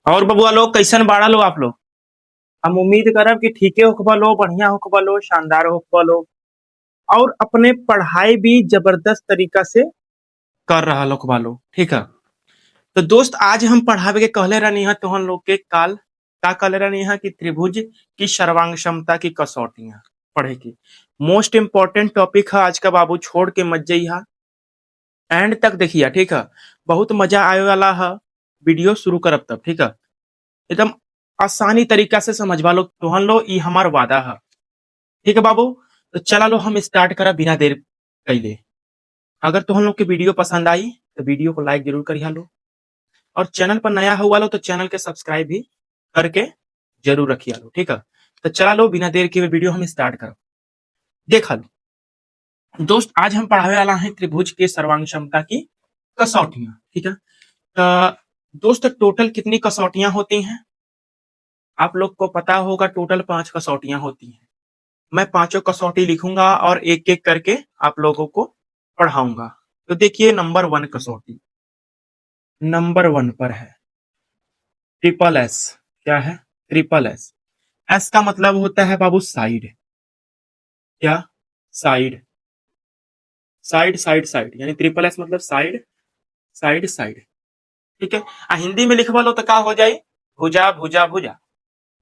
और बबुआ लोग कैसन बाड़ा लो आप लोग। हम उम्मीद करब कि ठीके होखबा लो, बढ़िया होखबा लो, शानदार होखबा लो और अपने पढ़ाई भी जबरदस्त तरीका से कर रहा लोग लो। ठीक है। तो दोस्त आज हम पढ़ावे के कहले रहनी है तोहन लोग के काल का कहले रहनी है कि त्रिभुज की सर्वांग क्षमता की कसौटियां पढ़े की मोस्ट इंपॉर्टेंट टॉपिक है आज का बाबू, छोड़ के मत जइहा, एंड तक देखिए। ठीक है, बहुत मजा आए वाला है। वीडियो शुरू करब तब ठीक है, एकदम आसानी तरीका से समझवा लो तोहन लो, ये हमार वादा है। ठीक है बाबू, तो चला लो हम स्टार्ट करा बिना देर कैले। अगर तुम लोग की वीडियो पसंद आई तो वीडियो को लाइक जरूर करिए लो, और चैनल पर नया हुआ लो तो चैनल के सब्सक्राइब भी करके जरूर रखिए लो। ठीक है, तो चला लो बिना देर के वीडियो हम स्टार्ट करो। देखा लो दोस्त, आज हम पढ़ाने वाला है त्रिभुज के सर्वांग क्षमता की कसौटियां। ठीक है, तो दोस्त टोटल कितनी कसौटियां होती हैं आप लोग को पता होगा। टोटल 5 कसौटियां होती हैं। मैं पांचों कसौटी लिखूंगा और एक एक करके आप लोगों को पढ़ाऊंगा। तो देखिए नंबर 1 कसौटी, नंबर 1 पर है ट्रिपल एस। क्या है? Triple S. एस का मतलब होता है बाबू साइड। क्या? साइड, साइड साइड साइड, यानी ट्रिपल एस मतलब साइड साइड साइड। ठीक है, हिंदी में लिखवा लो तो क्या हो जाए? भुजा भुजा भुजा।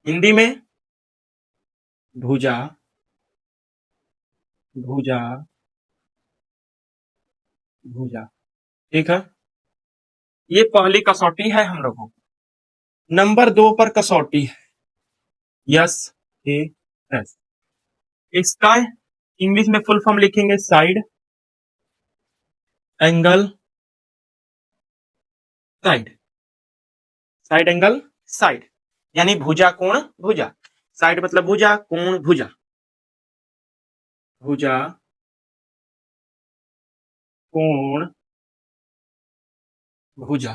हिंदी में भुजा भुजा भुजा। ठीक है, ये पहली कसौटी है हम लोगों की। नंबर 2 पर कसौटी है यस ए एस। इसका इंग्लिश में फुल फॉर्म लिखेंगे side angle side, side angle side, यानी भुजा कोण भुजा। साइड मतलब भुजा, कोण भुजा, भुजा कोण भुजा।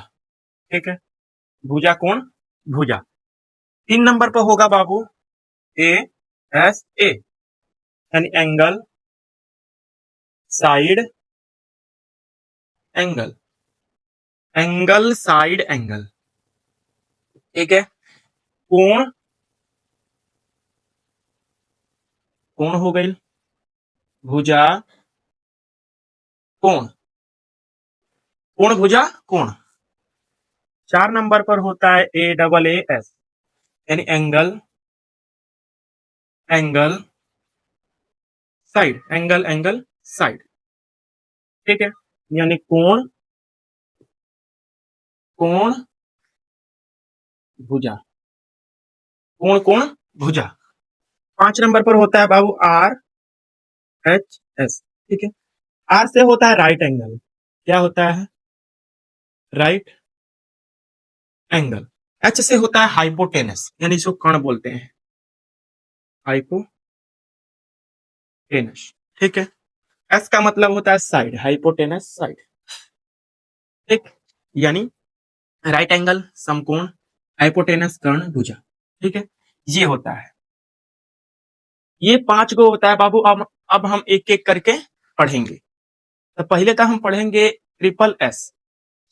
ठीक है, भुजा कोण भुजा। 3 नंबर पर होगा बाबू ए एस ए, यानी angle side angle, angle side angle. ठीक है, कोण, कोण हो गई, भुजा कोण, कोण भुजा कोण। 4 नंबर पर होता है ए डबल ए एस, यानी angle angle side, angle angle side. ठीक है, यानी कोण कोण भुजा, कोण कोण भुजा। 5 नंबर पर होता है बाबू आर एच एस। ठीक है, आर से होता है राइट एंगल। क्या होता है? Right angle. एच से होता है हाइपोटेनस, यानी इसको कर्ण बोलते हैं, हाइपोटेनस। ठीक है, एस का मतलब होता है साइड, हाइपोटेनस साइड। ठीक, यानी राइट एंगल समकोण हाइपोटेनस कर्ण भुजा। ठीक है, ये होता है। ये 5 गो होता है बाबू। अब हम एक एक करके पढ़ेंगे। तो पहले तो हम पढ़ेंगे ट्रिपल एस।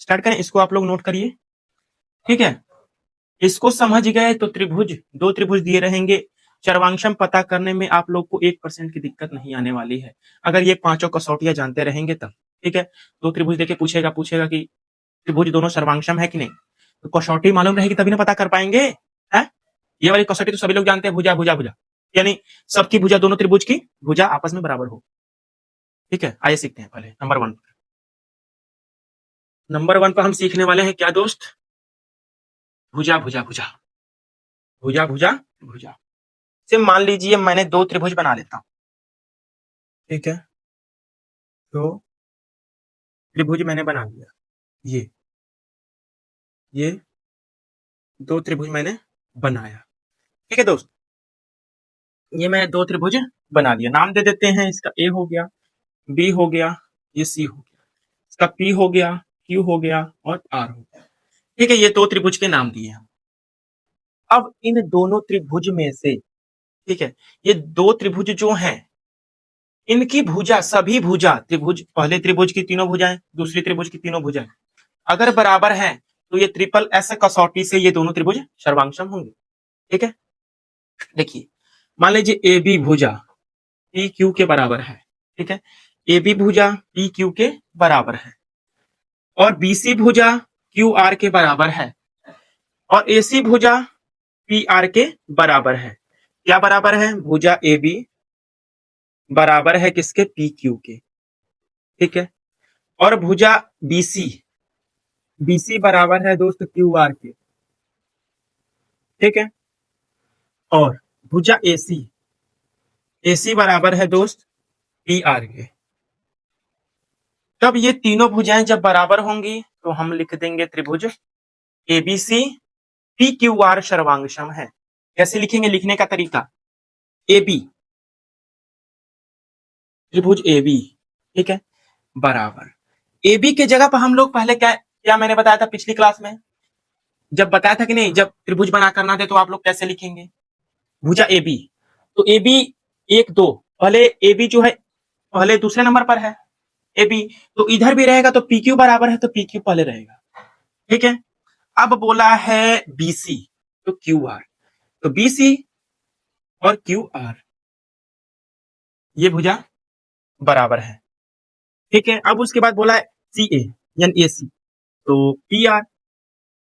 स्टार्ट करें, इसको आप लोग नोट करिए। ठीक है, इसको समझ गए तो त्रिभुज, 2 त्रिभुज दिए रहेंगे। चरवांशम पता करने में आप लोग को 1% की दिक्कत नहीं आने वाली है, अगर ये पांचों कसौटियां जानते रहेंगे तब। ठीक है, 2 त्रिभुज देके पूछेगा पूछेगा कि त्रिभुज दोनों सर्वांशम है कि नहीं, तो कसौटी मालूम रहेगी तभी ना पता कर पाएंगे। है, ये वाली कसौटी तो सभी लोग जानते हैं, भुजा भुजा भुजा, यानी सबकी भुजा, दोनों त्रिभुज की भुजा आपस में बराबर हो। ठीक है, आइए सीखते हैं पहले नंबर 1। नंबर 1 पर हम सीखने वाले हैं क्या दोस्त? भुजा भुजा भुजा, भुजा भुजा भुजा। से मान लीजिए मैंने 2 त्रिभुज बना लेता हूं। ठीक है, तो त्रिभुज मैंने बना लिया। ये 2 त्रिभुज मैंने बनाया। ठीक है दोस्त, ये मैंने 2 त्रिभुज बना लिया। नाम दे देते हैं, इसका ए हो गया, बी हो गया, ये सी हो गया, इसका पी हो गया, क्यू हो गया और आर हो गया। ठीक है, ये 2 त्रिभुज के नाम दिए हम। अब इन दोनों त्रिभुज में से, ठीक है, ये 2 त्रिभुज जो हैं इनकी भुजा, सभी भुजा त्रिभुज, पहले त्रिभुज की तीनों भुजाएं, दूसरी त्रिभुज की तीनों भुजाएं अगर बराबर हैं तो ये ट्रिपल एस कसौटी से ये दोनों त्रिभुज सर्वांगसम होंगे। ठीक है, देखिए मान लीजिए ए बी भुजा पी क्यू के बराबर है। ठीक है, ए बी भुजा पी क्यू के बराबर है और बी सी भुजा क्यू आर के बराबर है और ए सी भुजा पी आर के बराबर है। क्या बराबर है? भुजा ए बी बराबर है किसके? पी क्यू के। ठीक है, और भुजा बीसी बराबर है दोस्त क्यू आर के। ठीक है, और भुजा एसी बराबर है दोस्त पी आर के। तब ये तीनों भुजाएं जब बराबर होंगी तो हम लिख देंगे त्रिभुज एबीसी पी क्यू आर सर्वांगसम है। कैसे लिखेंगे? लिखने का तरीका, ए बी त्रिभुज ए बी, ठीक है, बराबर ए बी के जगह पर हम लोग पहले क्या क्या मैंने बताया था पिछली क्लास में, जब बताया था कि नहीं, जब त्रिभुज बना करना थे तो आप लोग कैसे लिखेंगे? भुजा ए बी, तो ए बी 1 2, पहले ए बी जो है पहले दूसरे नंबर पर है ए बी, तो इधर भी रहेगा तो पी क्यू बराबर है तो पी क्यू पहले रहेगा। ठीक है, अब बोला है बीसी तो क्यू आर, तो बीसी और क्यू आर ये भुजा बराबर है। ठीक है, अब उसके बाद बोला है सी ए यानी ए सी, तो पी आर,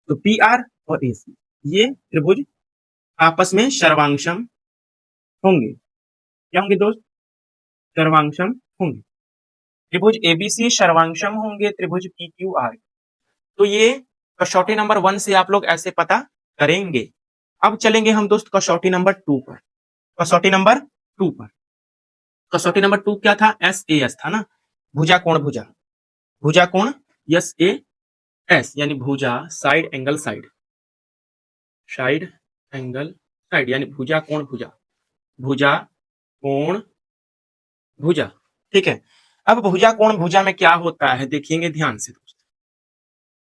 तो पी आर और ए सी ये त्रिभुज आपस में सर्वांगसम होंगे। क्या होंगे दोस्त? सर्वांगसम होंगे। त्रिभुज एबीसी सर्वांगसम होंगे त्रिभुज पी क्यू आर। तो ये कसौटी नंबर 1 से आप लोग ऐसे पता करेंगे। अब चलेंगे हम दोस्त कसौटी नंबर 2 पर। कसौटी नंबर 2 पर, कसौटी नंबर 2 क्या था? एस ए एस था ना, भुजा कोण भुजा, भुजा कोण यस ए एस यानी भुजा side angle side, side angle side यानी भुजा कोण भुजा, भुजा कोण भुजा। ठीक है, अब भुजा कोण भुजा में क्या होता है देखिएंगे ध्यान से दोस्त।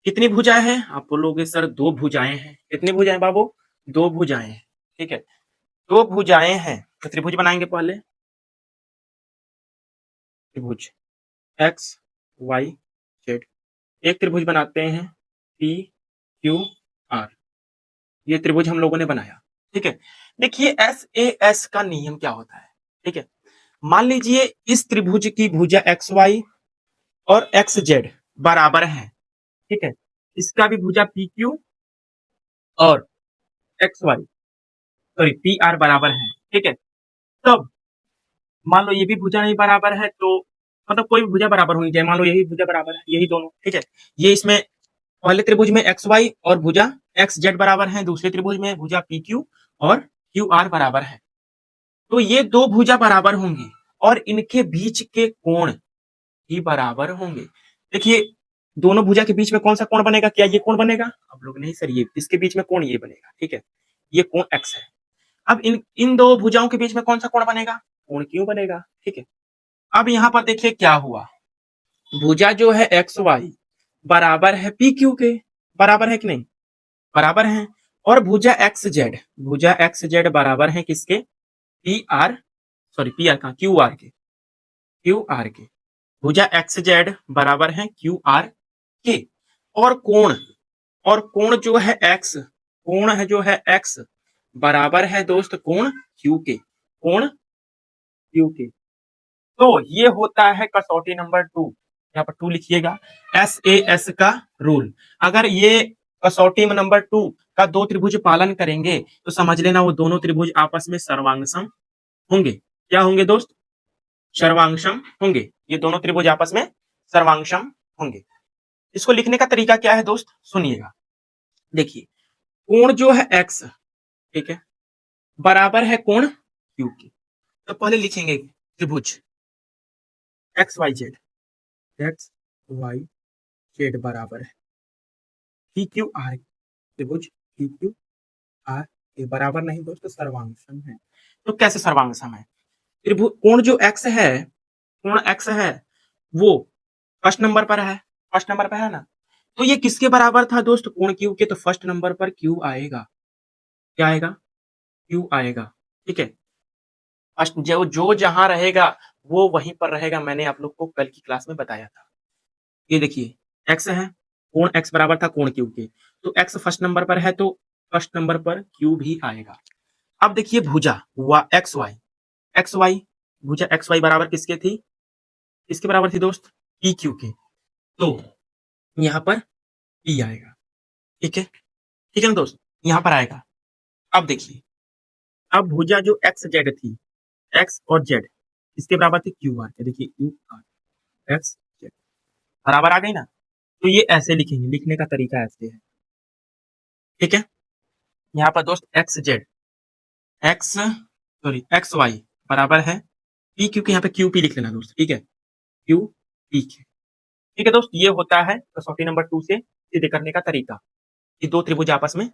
कितनी भुजाएं हैं? आप बोलोगे सर 2 भुजाएं हैं। कितनी भुजाएं बाबू? 2 भुजाएं हैं। ठीक है, 2 भुजाएं हैं तो त्रिभुज बनाएंगे पहले, त्रिभुज एक्स वाई जेड, एक त्रिभुज बनाते हैं पी क्यू आर, ये त्रिभुज हम लोगों ने बनाया। ठीक है, देखिए एस ए एस का नियम क्या होता है। ठीक है, मान लीजिए इस त्रिभुज की भुजा एक्स वाई और एक्स जेड बराबर है। ठीक है, इसका भी भुजा पी क्यू और X Y sorry P R बराबर है। ठीक है, तब मान लो ये भी भुजा नहीं बराबर है तो मतलब कोई भी भुजा बराबर होनी चाहिए, मान लो यही भुजा बराबर है, यही दोनों। ठीक है, ये इसमें पहले त्रिभुज में एक्स वाई और भुजा एक्स जेड बराबर है, दूसरे त्रिभुज में भुजा पी क्यू और क्यू आर बराबर है। तो ये 2 भुजा बराबर होंगी और इनके बीच के कोण ही बराबर होंगे। देखिए दोनों भुजा के बीच में कौन सा कोण बनेगा? क्या ये कोण बनेगा? आप लोग नहीं सर, ये इसके बीच में कोण ये बनेगा। ठीक है, ये कोण एक्स है। अब इन 2 भुजाओं के बीच में कौन सा कोण बनेगा? कोण क्यू बनेगा। ठीक है, अब यहाँ पर देखिए क्या हुआ, भुजा जो है एक्स वाई बराबर है पी क्यू के, बराबर है कि नहीं? बराबर है। और भुजा एक्स जेड बराबर है किसके? P R sorry P are का क्यू आर के, भुजा एक्स जेड बराबर है क्यू आर के। और कोण जो है एक्स, कोण है जो है एक्स बराबर है दोस्त कोण क्यू के, कोण क्यू के। तो ये होता है कसौटी नंबर 2, यहाँ पर 2 लिखिएगा, एस ए एस का रूल। अगर ये कसौटी नंबर 2 का 2 त्रिभुज पालन करेंगे तो समझ लेना वो दोनों त्रिभुज आपस में सर्वांगसम होंगे। क्या होंगे दोस्त? सर्वांगसम होंगे। ये दोनों त्रिभुज आपस में सर्वांगसम होंगे। इसको लिखने का तरीका क्या है दोस्त? सुनिएगा, देखिए कोण जो है एक्स, ठीक है, बराबर है कोण क्यू के। तो पहले लिखेंगे त्रिभुज एक्स वाई जेड बराबर है पी क्यू आर, त्रिभुज पी क्यू आर ये बराबर नहीं दोस्तों सर्वांगसम है। तो कैसे सर्वांगसम है? त्रिभुज कोण जो एक्स है, कोण एक्स है वो फर्स्ट नंबर पर है, फर्स्ट नंबर पर है ना, तो ये किसके बराबर था दोस्त? कोण क्यू के। तो फर्स्ट नंबर पर क्यू आएगा। क्या आएगा? क्यू आएगा। ठीक है, फर्स्ट जो जहां रहेगा वो वहीं पर रहेगा, मैंने आप लोग को कल की क्लास में बताया था। ये देखिए एक्स है, कोण एक्स बराबर था कोण क्यू के, तो x फर्स्ट नंबर पर है तो फर्स्ट नंबर पर q भी आएगा। अब देखिए भुजा एक्स वाई, भुजा एक्स वाई बराबर किसके थी, किसके बराबर थी दोस्त, पी क्यू के। तो यहाँ पर पी आएगा, ठीक है, ठीक है ना दोस्त, यहाँ पर आएगा। अब देखिए, अब भुजा जो एक्स जेड थी, एक्स और जेड इसके बराबर थी क्यू आर के। देखिए क्यू आर एक्स जेड बराबर आ गई ना। तो ये ऐसे लिखेंगे, लिखने का तरीका ऐसे है, ठीक है। यहाँ पर दोस्त एक्स जेड एक्स वाई बराबर है पी, क्योंकि यहाँ पे क्यू पी लिख लेना दोस्त, ठीक है, क्यू पी के। ठीक है दोस्त, ये होता है कसौटी नंबर 2 से सीधे करने का तरीका कि दो त्रिभुज आपस में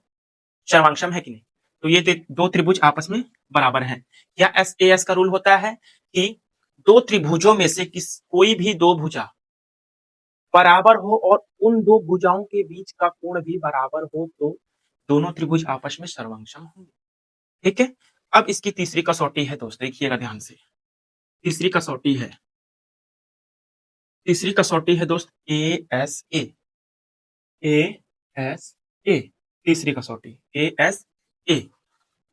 सर्वांक्षम है कि नहीं। तो ये दो त्रिभुज आपस में बराबर हैं। क्या एस का रूल होता है कि दो त्रिभुजों में से कोई भी दो भुजा बराबर हो और उन दो भुजाओं के बीच का कोण भी बराबर हो तो दोनों त्रिभुज आपस में सर्वांक्षम होंगे, ठीक है। अब इसकी तीसरी कसौटी है दोस्त, देखिएगा ध्यान से। तीसरी कसौटी है, तीसरी कसौटी है दोस्त ए एस ए, तीसरी कसौटी ए एस ए।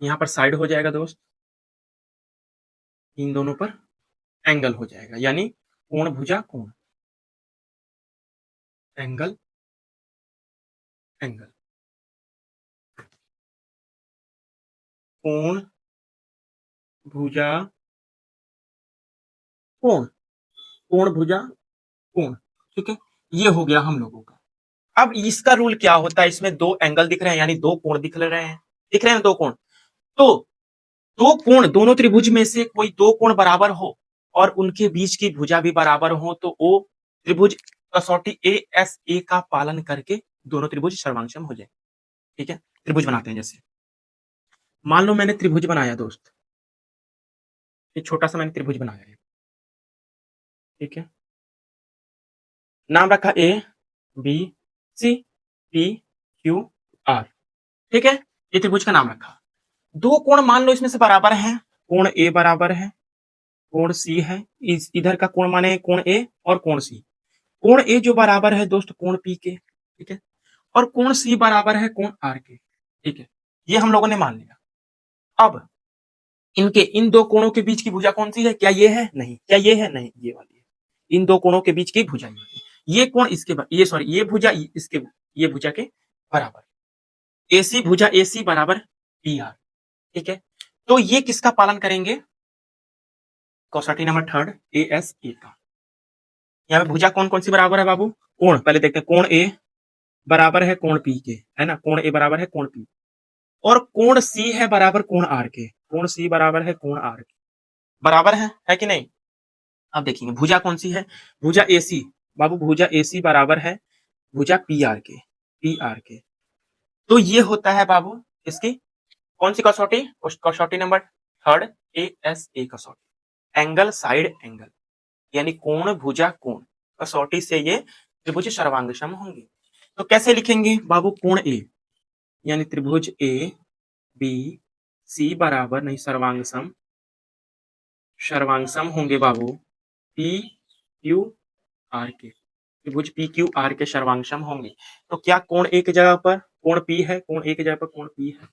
यहां पर साइड हो जाएगा दोस्त, इन दोनों पर एंगल हो जाएगा, यानी कोण भुजा कोण, एंगल एंगल, कोण भुजा कोण, कोण भुजा कोण, ठीक है। ये हो गया हम लोगों का। अब इसका रूल क्या होता है, इसमें दो एंगल दिख रहे हैं, यानी दो कोण दिख रहे हैं, दिख रहे हैं दो कोण। तो दो कोण, दोनों त्रिभुज में से कोई दो कोण बराबर हो और उनके बीच की भुजा भी बराबर हो तो वो त्रिभुज कसौटी ए एस ए का पालन करके दोनों त्रिभुज सर्वांक्षम हो जाए, ठीक है। त्रिभुज बनाते हैं, जैसे मान लो मैंने त्रिभुज बनाया दोस्त, ये छोटा सा मैंने त्रिभुज बनाया है, ठीक है। नाम रखा A B C P Q R, ठीक है। ये त्रिभुज का नाम रखा। दो कोण मान लो इसमें से बराबर हैं, कोण ए बराबर है, कोण सी है, इधर का कोण माने कोण ए और कोण सी। कोण ए जो बराबर है दोस्त कोण पी के, ठीक है, और कोण सी बराबर है कोण आर के, ठीक है। ये हम लोगों ने मान लिया। अब इनके इन दो कोणों के बीच की भुजा कौन सी है, क्या ये है, नहीं, क्या ये है, नहीं, ये वाली है। इन दो कोणों के बीच की भुजा ये कोण इसके ये सॉरी ये भुजा इसके, ये भुजा के बराबर, एसी भुजा एसी बराबर पी आर, ठीक है। तो ये किसका पालन करेंगे, कसौटी number third A S A का। यहाँ पे भुजा कौन कौन सी बराबर है बाबू, कोण पहले देखते हैं, कोण ए बराबर है कोण पी के, है ना, कोण ए बराबर है कोण पी, और कोण सी है बराबर कोण आर के, कोण सी बराबर है कोण आर के, बराबर है कि नहीं। अब देखेंगे भुजा कौन सी है, भुजा एसी बाबू, भुजा एसी बराबर है भुजा पी आर के, पी आर के। तो ये होता है बाबू इसकी कौन सी कसौटी, कसौटी number third A S A कसौटी, एंगल साइड एंगल, यानी कोण भुजा कोण कसौटी से ये त्रिभुज सर्वांगसम होंगे। तो कैसे लिखेंगे बाबू, कोण ए यानी त्रिभुज ए बी सी बराबर, नहीं सर्वांगसम, सर्वांगसम होंगे बाबू पी क्यू आर के, त्रिभुज पी क्यू आर के सर्वांगसम होंगे। तो क्या कोण ए की जगह पर कोण पी है, कोण ए की जगह पर कोण पी है,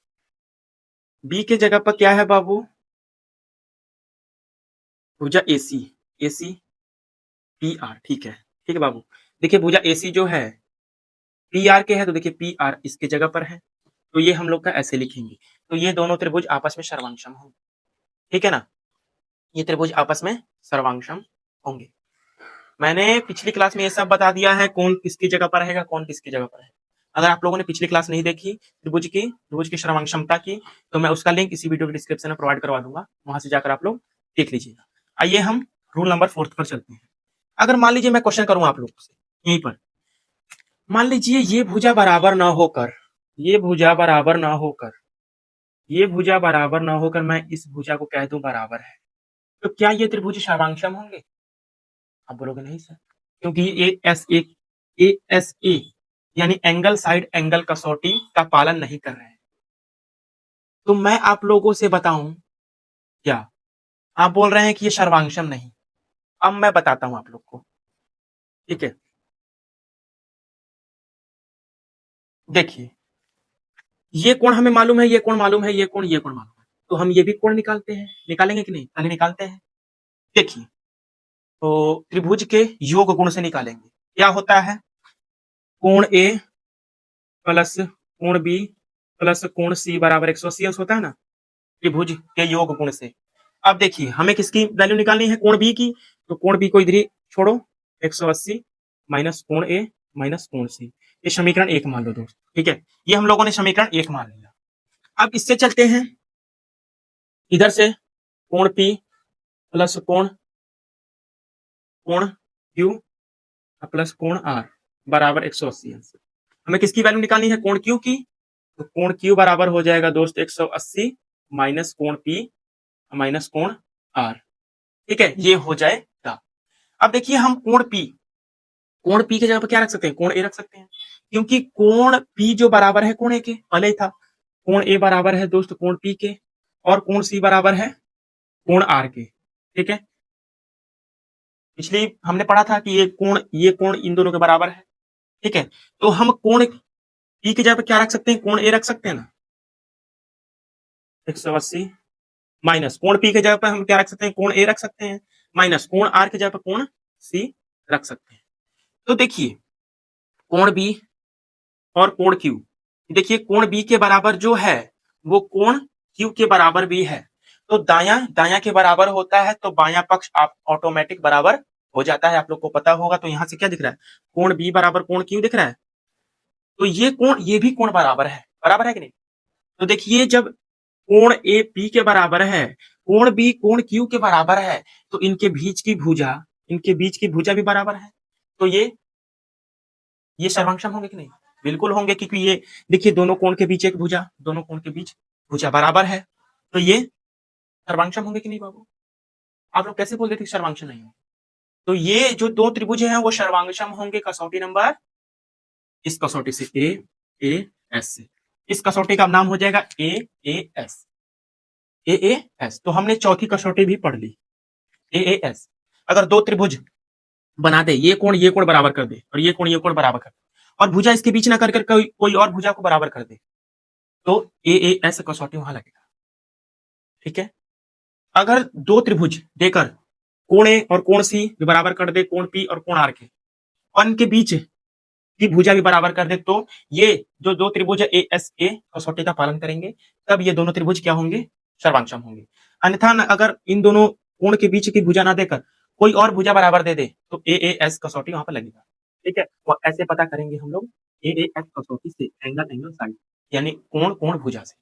बी के जगह पर क्या है बाबू, भुजा एसी, एसी पी आर, ठीक है, ठीक है बाबू। देखिए भुजा एसी जो है पी आर के है, तो देखिए पी आर इसके जगह पर है, तो ये हम लोग का ऐसे लिखेंगे। तो ये दोनों त्रिभुज आपस में सर्वांगसम होंगे, ठीक है ना, ये त्रिभुज आपस में सर्वांगसम होंगे। मैंने पिछली क्लास में ये सब बता दिया है, कौन किसकी जगह पर रहेगा, कौन किसकी जगह पर है। अगर आप लोगों ने पिछली क्लास नहीं देखी त्रिभुज की सर्वांगक्षमता की, तो मैं उसका लिंक इसी वीडियो के डिस्क्रिप्शन में प्रोवाइड करवा दूंगा, वहां से जाकर आप लोग देख लीजिएगा। आइए हम रूल नंबर 4 पर चलते हैं। अगर मान लीजिए मैं क्वेश्चन करूं आप लोगों से यहीं पर, मान लीजिए ये भुजा बराबर ना होकर, ये भुजा बराबर ना होकर, ये भुजा बराबर ना होकर मैं इस भुजा को कह दूं बराबर है, तो क्या ये त्रिभुज सर्वांगसम होंगे। आप बोलोगे नहीं सर, क्योंकि ए एस ए यानी एंगल साइड एंगल कसौटी का पालन नहीं कर रहे हैं। तो मैं आप लोगों से बताऊं क्या, आप बोल रहे हैं कि ये सर्वांगसम नहीं। अब मैं बताता हूं आप लोग को, ठीक है। देखिए ये कोण हमें मालूम है, ये कोण मालूम है, ये कोण मालूम है, तो हम ये भी कोण निकालते हैं, निकालेंगे कि नहीं? पहले निकालते हैं। देखिए तो त्रिभुज के योग गुण से निकालेंगे। क्या होता है? कोण ए प्लस कोण बी प्लस कोण सी बराबर 180 होता है ना, त्रिभुज के योग गुण से। अब देखिए हमें किसकी वैल्यू निकालनी है? कोण बी की। तो कोण बी को इधर ही छोड़ो, 180 माइनस कोण ए माइनस कोण सी। ये समीकरण 1 मान लो दोस्त, ठीक है। ये हम लोगों ने समीकरण 1 मान लिया। अब इससे चलते हैं इधर से, कोण पी प्लस कोण कोण क्यू प्लस कोण आर बराबर 180 अंश। हमें किसकी वैल्यू निकालनी है? कोण क्यू की। तो कोण क्यू बराबर हो जाएगा दोस्त 180 माइनस कोण पी माइनस कोण आर, ठीक है। ये हो जाएगा। अब देखिए हम कोण पी की जगह पर क्या रख सकते हैं? कोण ए रख सकते हैं, क्योंकि कोण पी जो बराबर है कोण ए के, पहले ही था। कोण ए बराबर है दोस्त कोण पी के, और कोण सी बराबर है कोण आर के, ठीक है। इसलिए हमने पढ़ा था कि ये कोण इन दोनों के बराबर है, ठीक है। तो हम कोण पी की जगह पर क्या रख सकते हैं? कोण ए रख सकते हैं ना, 180 माइनस कोण पी की जगह पर हम क्या रख सकते हैं? कोण ए रख सकते हैं, माइनस कोण आर की जगह पर कोण सी रख सकते हैं। तो देखिए कोण बी और कोण क्यू, देखिए कोण बी के बराबर जो है वो कोण क्यू के बराबर भी है। तो दाया दाया के बराबर होता है तो बाया पक्ष आप ऑटोमेटिक बराबर हो जाता है, आप लोग को पता होगा। तो यहां से क्या दिख रहा है? कोण बी बराबर कोण क्यू दिख रहा है। तो ये कोण, ये भी कोण बराबर है कि नहीं? तो देखिए जब कोण ए पी के बराबर है, कोण बी कोण क्यू के बराबर है, तो इनके बीच की भुजा भी बराबर है। तो ये सर्वांक्षम होंगे कि नहीं? बिल्कुल होंगे, क्योंकि ये देखिए दोनों कोण के बीच एक भुजा, दोनों कोण के बीच भुजा बराबर है, तो ये सर्वांक्षम होंगे कि नहीं बाबू? आप लोग कैसे बोल देते सर्वांक्षम नहीं होंगे? तो ये जो दो त्रिभुज हैं वो सर्वांक्षम होंगे कसौटी नंबर, इस कसौटी से ए एस से। इस कसौटी का नाम हो जाएगा एस। एस तो हमने चौथी कसौटी भी पढ़ ली, एस। अगर दो त्रिभुज बना दे, ये कोण बराबर कर दे और ये कोण बराबर कर दे, और भुजा इसके बीच ना कर कर कोई और भुजा को बराबर कर दे, तो एस कसौटी वहां लगेगा, ठीक है। अगर दो त्रिभुज देकर कोण ए और कोण सी भी बराबर कर दे, कोण पी और कोण आर के, और इनके बीच की भुजा भी बराबर कर दे, तो ये जो दो त्रिभुज है एस ए कसौटी का पालन करेंगे, तब ये दोनों त्रिभुज क्या होंगे? सर्वांक्षम होंगे। अन्यथा अगर इन दोनों कोण के बीच की भुजा ना देकर कोई और भुजा बराबर दे दे, तो एस कसौटी वहां पर लगेगा, ठीक है। और ऐसे पता करेंगे हम लोग एस कसौटी से एंगल साइड, यानी कोण कोण भुजा से।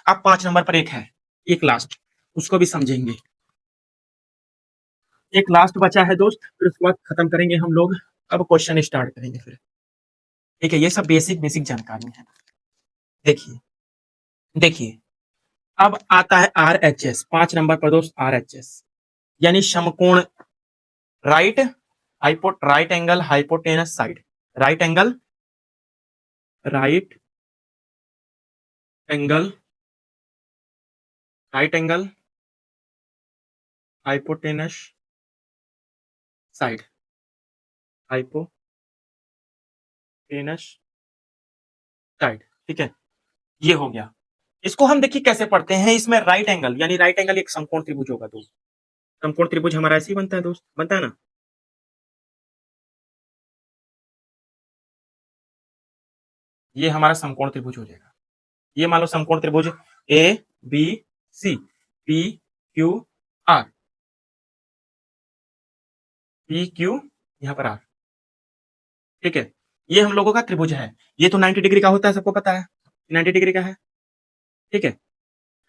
अब 5 नंबर पर एक लास्ट, उसको भी समझेंगे। एक लास्ट बचा है दोस्त, फिर उसके बाद खत्म करेंगे हम लोग। अब क्वेश्चन स्टार्ट करेंगे फिर, ठीक है। ये सब बेसिक जानकारी है। देखिए देखिए अब आता है आर एच एस, 5 नंबर पर दोस्त आर एच एस, यानी समकोण right right angle hypotenuse side, right angle right angle hypotenuse side, hypotenuse side, ठीक है। ये हो गया। इसको हम देखिए कैसे पढ़ते हैं। इसमें राइट एंगल, यानी राइट एंगल एक समकोण त्रिभुज होगा दोस्त। समकोण त्रिभुज हमारा ऐसे ही बनता है दोस्त, बनता है ना। ये हमारा समकोण त्रिभुज हो जाएगा। ये मान लो समकोण त्रिभुज A B C, P Q R, P Q यहां पर आर, ठीक है। ये हम लोगों का त्रिभुज है। ये तो 90 डिग्री का होता है, सबको पता है 90 डिग्री का है, ठीक है।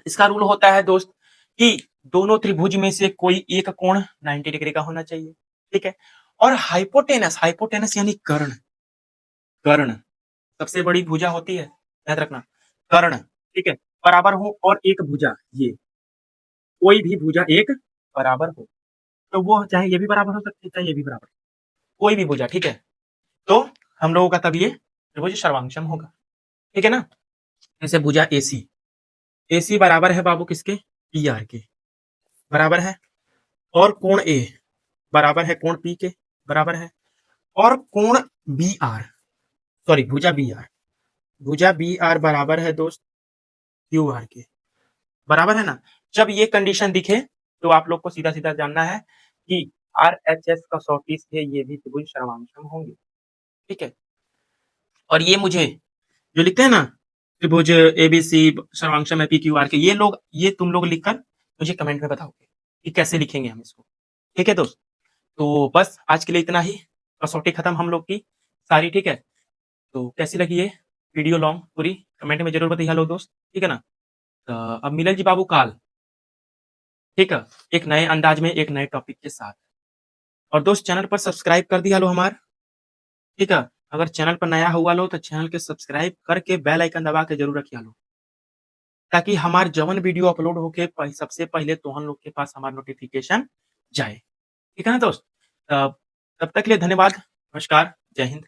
इसका रूल होता है दोस्त कि दोनों त्रिभुज में से कोई एक कोण 90 डिग्री का होना चाहिए, ठीक है। और हाइपोटेनस यानी कर्ण, कर्ण सबसे बड़ी भुजा होती है, याद रखना, कर्ण, ठीक है। बराबर हो और एक भुजा, ये कोई भी भुजा एक बराबर हो, तो वो चाहे ये भी बराबर हो सकती है चाहे ये भी बराबर, कोई भी भुजा, ठीक है। तो हम लोगों का तब ये त्रिभुज सर्वांक्षम होगा, ठीक है ना। जैसे भुजा एसी बराबर है बाबू किसके? पी आर के बराबर है, और कोण ए बराबर है कोण पी के बराबर है, और कोण बी आर, सॉरी भुजा बी आर भुजा बी आर बराबर है दोस्त क्यू आर के, बराबर है ना। जब ये कंडीशन दिखे तो आप लोग को सीधा सीधा जानना है कि आर एच एस कसौटी से ये भी त्रिभुज सर्वांगसम होंगे, ठीक है। और ये मुझे जो लिखते हैं ना त्रिभुज एबीसी सर्वांगसम है पी क्यू आर के, ये तुम लोग लिखकर मुझे कमेंट में बताओगे कि कैसे लिखेंगे हम इसको, ठीक है दोस्त। तो बस आज के लिए इतना ही, कसौटी खत्म हम लोग की सारी, ठीक है। तो कैसी लगी ये वीडियो लॉन्ग पूरी कमेंट में जरूर बताइए लोग दोस्त, ठीक है ना। तो अब मिलल जी बाबू काल, ठीक है, एक नए अंदाज में एक नए टॉपिक के साथ। और दोस्त चैनल पर सब्सक्राइब कर दिया लो हमार, ठीक है। अगर चैनल पर नया हुआ लो तो चैनल के सब्सक्राइब करके बेल आइकन दबा के जरूर रखिए लो, ताकि हमार जवन वीडियो अपलोड होके सबसे पहले तोहन लोग के पास हमारा नोटिफिकेशन जाए, ठीक है ना दोस्त। तब तक के लिए धन्यवाद, नमस्कार, जय हिंद।